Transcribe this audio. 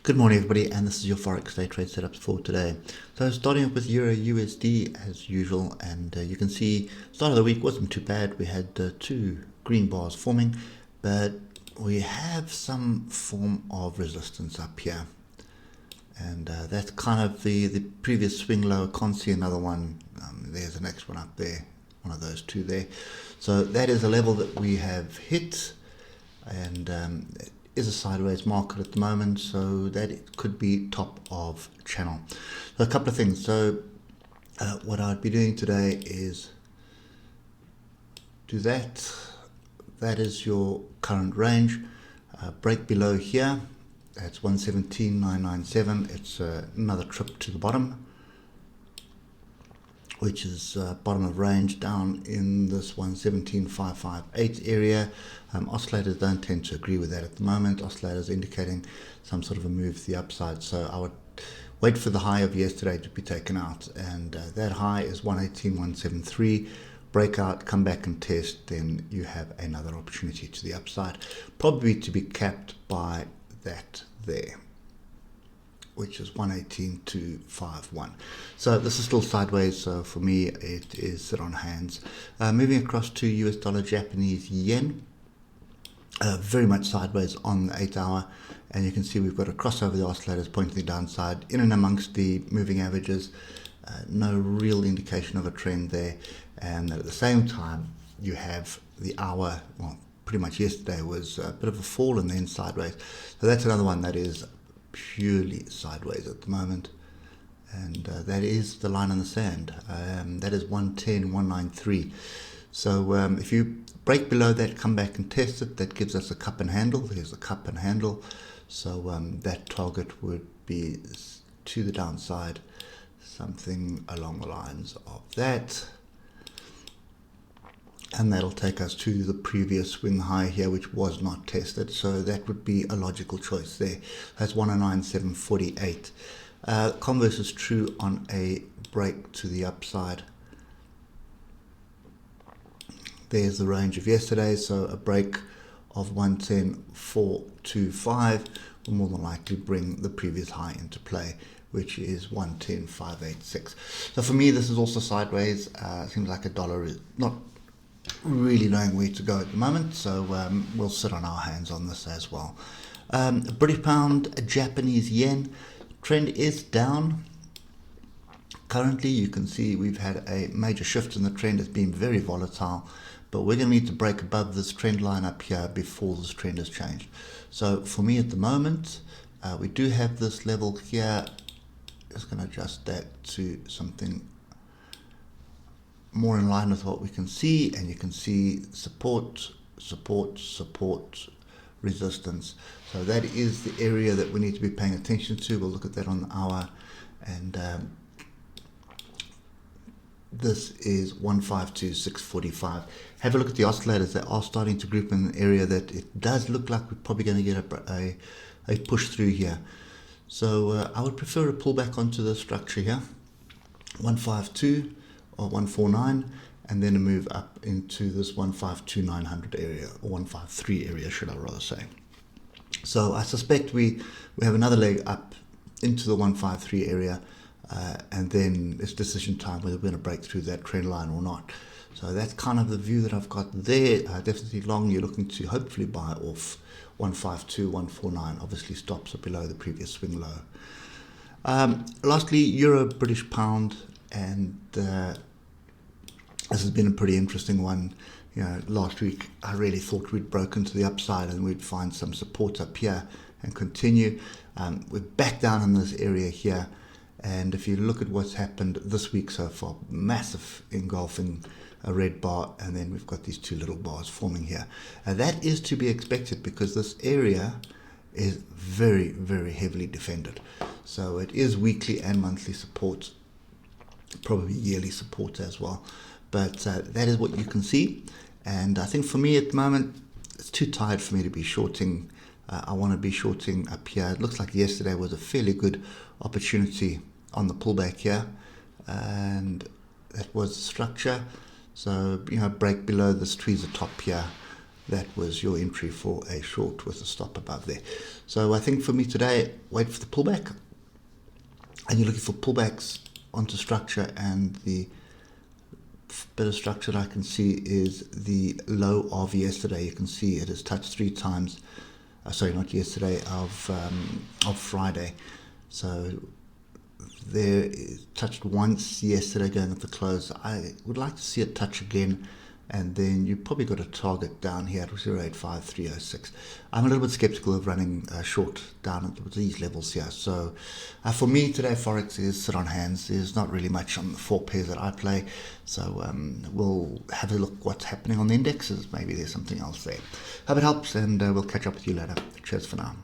Good morning, everybody, and this is your Forex Day trade setups for today. So starting up with Euro USD as usual, and you can see start of the week wasn't too bad. We had two green bars forming, but we have some form of resistance up here, and that's kind of the previous swing low. I can't see another one. There's the next one up there, one of those two there. So that is a level that we have hit, and it is a sideways market at the moment, so that it could be top of channel. So a couple of things. So what I'd be doing today is do that. That is your current range. Break below here. That's 117.997. It's another trip to the bottom, which is bottom of range down in this 117.558 area. Oscillators don't tend to agree with that at the moment. Oscillators indicating some sort of a move to the upside. So I would wait for the high of yesterday to be taken out, and that high is 118.173. Breakout, come back and test, then you have another opportunity to the upside, probably to be capped by that there, which is 118.251. So this is still sideways, so for me it is sit on hands. Moving across to US dollar Japanese yen, very much sideways on the 8 hour, and you can see we've got a crossover the oscillators pointing the downside in and amongst the moving averages. No real indication of a trend there, and at the same time you have the hour, well, pretty much yesterday was a bit of a fall and then sideways. So that's another one that is purely sideways at the moment, and that is the line in the sand. That is 110.193. So if you break below that, come back and test it, that gives us a cup and handle. Here's the cup and handle. So that target would be to the downside, something along the lines of that, and that'll take us to the previous swing high here, which was not tested. So that would be a logical choice there. That's 109.748. Converse is true on a break to the upside. There's the range of yesterday, so a break of 110.425 will more than likely bring the previous high into play, which is 110.586. So for me, this is also sideways. Seems like a dollar is not really knowing where to go at the moment, so we'll sit on our hands on this as well. British pound, Japanese yen, trend is down. Currently, you can see we've had a major shift in the trend. It's been very volatile, but we're going to need to break above this trend line up here before this trend has changed. So for me at the moment, we do have this level here. Just going to adjust that to something more in line with what we can see, and you can see support, resistance. So that is the area that we need to be paying attention to. We'll look at that on the hour, and this is 152.645. Have a look at the oscillators. They are starting to group in an area that it does look like we're probably going to get a push through here. So I would prefer a pullback onto the structure here, 152 or 149, and then a move up into this 152.900 area, or 153 area, should I rather say. So I suspect we have another leg up into the 153 area, and then it's decision time whether we're going to break through that trend line or not. So that's kind of the view that I've got there. Definitely long, you're looking to hopefully buy off 152, 149. Obviously stops are below the previous swing low. Lastly, Euro British pound, and this has been a pretty interesting one. You know, last week I really thought we'd broken to the upside and we'd find some support up here and continue. We're back down in this area here, and if you look at what's happened this week so far, massive engulfing a red bar, and then we've got these two little bars forming here. That is to be expected because this area is very, very heavily defended. So it is weekly and monthly support, probably yearly support as well. But that is what you can see. And I think for me at the moment, it's too tired for me to be shorting. I want to be shorting up here. It looks like yesterday was a fairly good opportunity on the pullback here, and that was the structure. So, you know, break below this tweezer top here that was your entry for a short with a stop above there. So I think for me today, wait for the pullback, and you're looking for pullbacks onto structure, and the bit of structure that I can see is the low of yesterday. You can see it has touched 3 times. Sorry, not yesterday, of Friday. So there it touched once yesterday going at the close. I would like to see it touch again, and then you've probably got a target down here at 085306. I'm a little bit skeptical of running short down at these levels here. So for me today, Forex is sit on hands. There's not really much on the 4 pairs that I play. So we'll have a look what's happening on the indexes. Maybe there's something else there. Hope it helps, and we'll catch up with you later. Cheers for now.